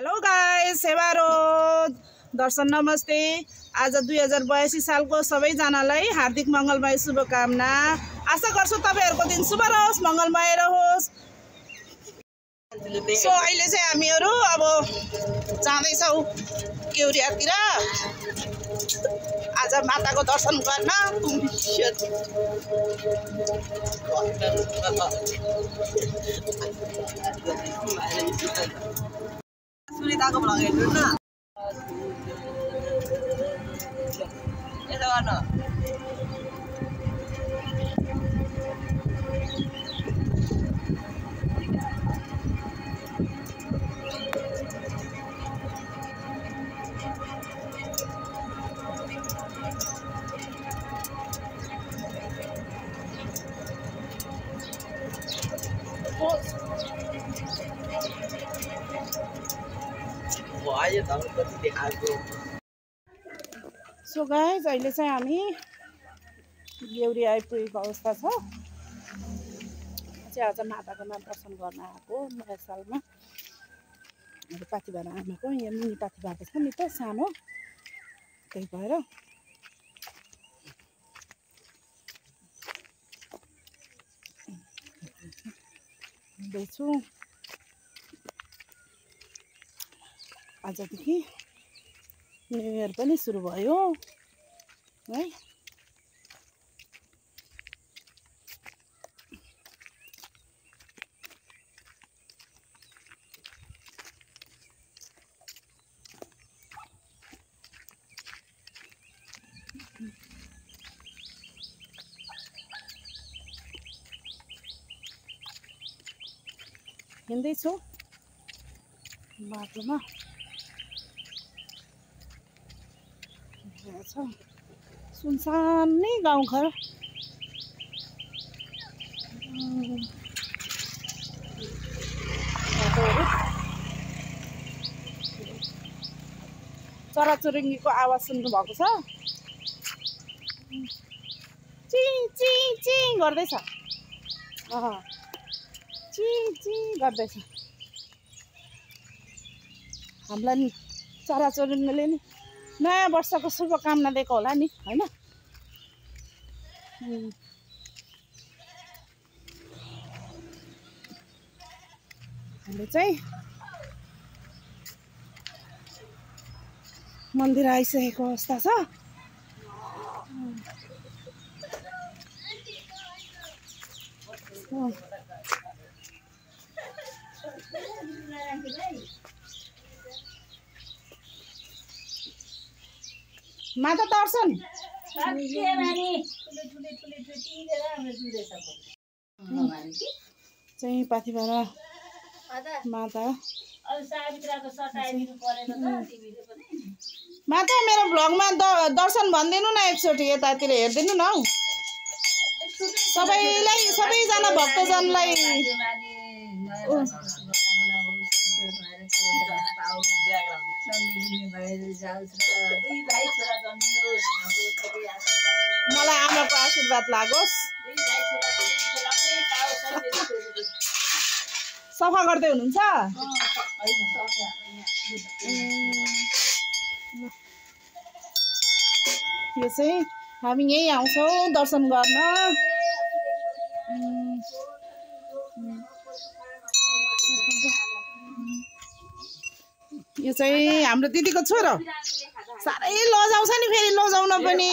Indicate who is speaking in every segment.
Speaker 1: Hello guys, सेवारो दर्शन नमस्ते। आज 2082 सालको सबैजनालाई हार्दिक मङ्गलमय शुभकामना। आशा गर्छु तपाईहरुको दिन शुभ रहोस्, मङ्गलमय रहोस्। सो अहिले चाहिँ हामीहरु अब जाँदै छौ केउरियातिर आज माताको दर्शन गर्न। सुनिताको भ्लग हेर्नु न। यसो गर्नु। सो गाइस, अहिले चाहिँ हामी गेउरी आइपुगेको अवस्था छ। चाहिँ आज माताको दर्शन गर्न आएको नयाँ सालमा। पाथिभरा आमाको यहाँ मिनी पाथिभरा छ नि त सानो, त्यही भएर हुँदैछु। आजदेखि न्यू इयर पनि सुरु भयो है। हिँड्दैछु बाटोमा। सुनसान नै गाउँघर। चराचुरुङ्गीको आवाज सुन्नु भएको छ। ची ची ची गर्दैछ। ची ची गर्दैछ। हामीलाई नि चराचुरुङ्गीले नि नयाँ वर्षको शुभकामना दिएको होला नि, हैन? अहिले चाहिँ मन्दिर आइसकेको अवस्था छ। माता दर्शन चाहिँ पाथिभरा माता। माता मेरो भ्लगमा दर्शन भनिदिनु न, एकचोटि यतातिर हेरिदिनु न हौ। सबैजना भक्तजनलाई मलाई आमाको आशीर्वाद लागोस्। सफा गर्दै हुनुहुन्छ? यो चाहिँ हामी यही आउँछौँ दर्शन गर्न। यो चाहिँ हाम्रो दिदीको छोरो। साह्रै लजाउँछ नि, फेरि लजाउन पनि।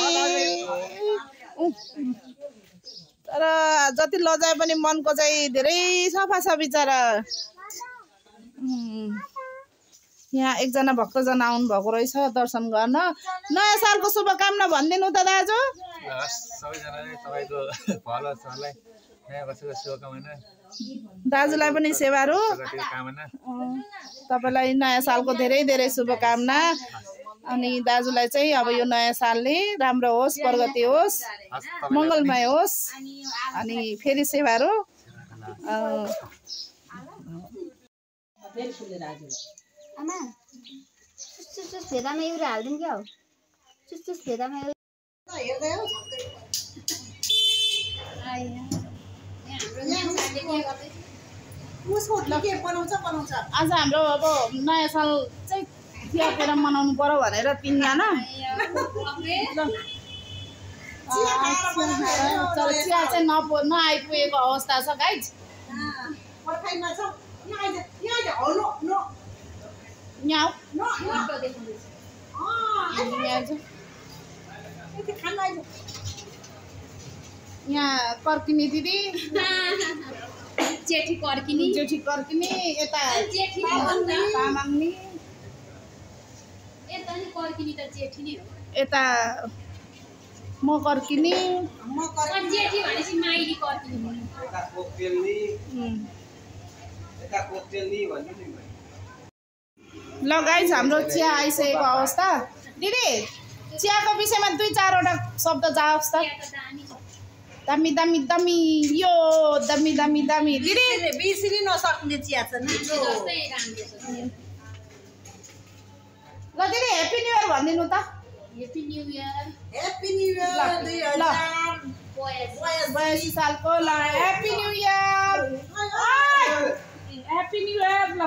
Speaker 1: तर जति लजाए पनि मनको चाहिँ धेरै सफा छ बिचरा। यहाँ एकजना भक्तजन आउनु भएको रहेछ दर्शन गर्न। नयाँ सालको शुभकामना भनिदिनु त दाजु। दाजुलाई पनि सेवारो तपाईलाई नयाँ सालको धेरै धेरै शुभकामना। अनि दाजुलाई चाहिँ अब यो नयाँ सालले राम्रो होस्, प्रगति होस्, मङ्गलमय होस्। अनि फेरि सेवारो
Speaker 2: आमा चुस भेदामा एउटै हाल्दिनु क्या हो। चुस भेदामा हेर्दै हो
Speaker 1: आज हाम्रो अब नयाँ साल चाहिँ चियापेर मनाउनु पर्यो भनेर 3 जना तर चिया चाहिँ नआइपुगेको अवस्था छ गाइज। यहाँ कर्किनी दिदी
Speaker 2: जेठी कर्किनी
Speaker 1: यता तामाङनी
Speaker 2: यता नि कर्किनी त जेठी नै हो।
Speaker 1: यता म कर्किनी
Speaker 2: जेठी भनेपछि माइली कर्किनी
Speaker 1: ल गाइज हाम्रो चिया आइसकेको अवस्था। दिदी चियाको विषयमा 2-4 वटा शब्द जाओस् त। दामी दामी दामी यो दामी दामी दामी दिदी
Speaker 3: बिर्सिनै नसक्ने चिया छ नि।
Speaker 1: ल दिदी ह्याप्पी न्यू इयर भनिदिनु त।
Speaker 2: ह्याप्पी न्यू इयर
Speaker 1: 2082 सालको ल happy new year happy new year. ल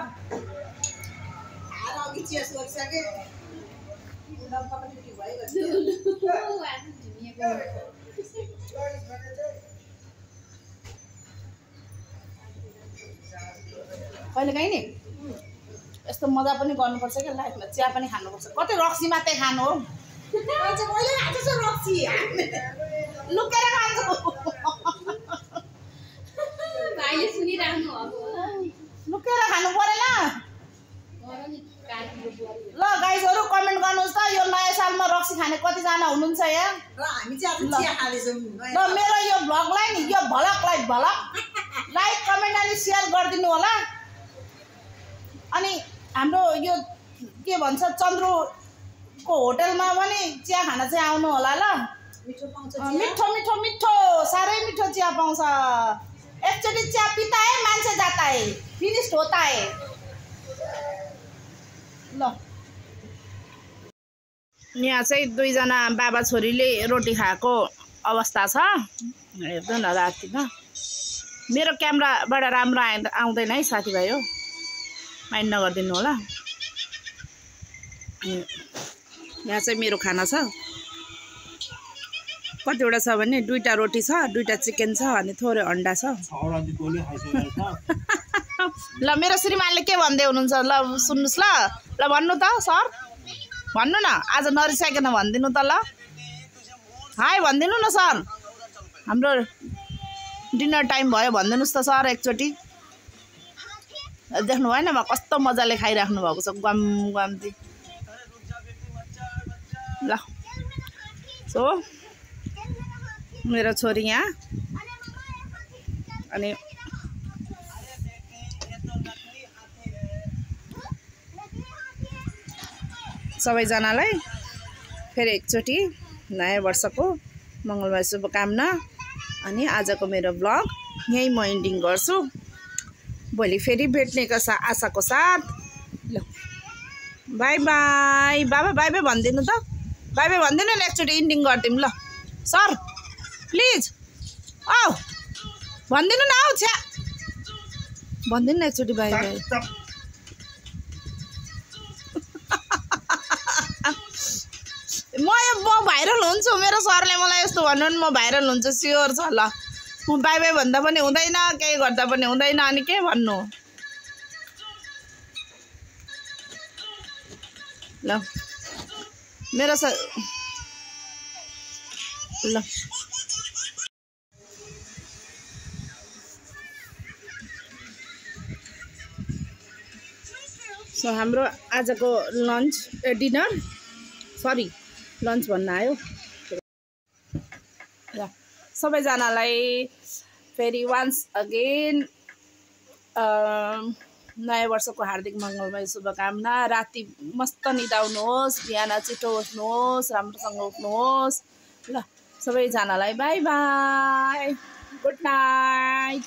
Speaker 1: कहिले काहीँ नि यस्तो मजा पनि गर्नुपर्छ क्या लाइफमा। चिया पनि खानुपर्छ। कतै रक्सी मात्रै खानु हो लुकेर खान्छु
Speaker 2: भाइले सुनिराख्नु अब
Speaker 1: लुकेर खानु परेन। ल गाइजहरु कमेन्ट गर्नुहोस् त यो नयाँ सालमा रक्सी खाने कतिजना हुनुहुन्छ यहाँ। ल मेरो यो भ्लगलाई नि यो भलकलाई भलक लाइक कमेन्ट अनि सेयर गरिदिनु होला। अनि हाम्रो यो के भन्छ चन्द्रुको होटलमा पनि चिया खान चाहिँ आउनु होला ल। मिठो मिठो मिठो साह्रै मिठो चिया पाउँछ। एकचोटि चिया पिता है मान्छे जाता है फिनिस्ड होता है। ल यहाँ चाहिँ 2 जना बाबा छोरीले रोटी खाएको अवस्था छ। हेर्नु न रातिमा मेरो क्यामेराबाट राम्रो आउँदैन है साथीभाइ हो माइन्ड नगरिदिनु होला। यहाँ चाहिँ मेरो खाना छ। कतिवटा छ भने 2टा रोटी छ 2टा चिकन छ अनि थोरै अन्डा छ। ल मेरो श्रीमानले के भन्दै हुनुहुन्छ ल सुन्नुहोस् ल। ल भन्नु त सर भन्नु न आज नरिसाइकन भनिदिनु त ल। हाई भनिदिनु न सर हाम्रो डिनर टाइम भयो भनिदिनुहोस् त सर एकचोटि। देख्नु भएन म कस्तो मजाले खाइराख्नु भएको छ गम गम्ती। ल सो मेरो छोरी यहाँ अनि सबैजनालाई फेरि एकचोटि नयाँ वर्षको मङ्गलमय शुभकामना। अनि आजको मेरो ब्लग यहीँ म एन्डिङ गर्छु। भोलि फेरि भेट्नेको आशाको साथ। ल बाई बाई बाबा बाई बाई भनिदिनु त। बाई बाई भनिदिनु न एकचोटि एन्डिङ गरिदिउँ ल सर प्लिज। औ भनिदिनु न औ छ्या भनिदिनु न एकचोटि बाई बाई। म भाइरल हुन्छु मेरो सरले मलाई यस्तो भन्नु म भाइरल हुन्छु स्योर छ। ल म बाई बाई भन्दा पनि हुँदैन केही गर्दा पनि हुँदैन अनि के भन्नु। ल मेरो ल सो हाम्रो आजको लन्च डिनर सरी लन्च भन्न आयो। ल सबैजनालाई फेरि वान्स अगेन नयाँ वर्षको हार्दिक मङ्गलमय शुभकामना। राति मस्त निदाउनुहोस् बिहान छिटो उठ्नुहोस् राम्रोसँग उठ्नुहोस्। ल सबैजनालाई बाई बाई गुड नाइट।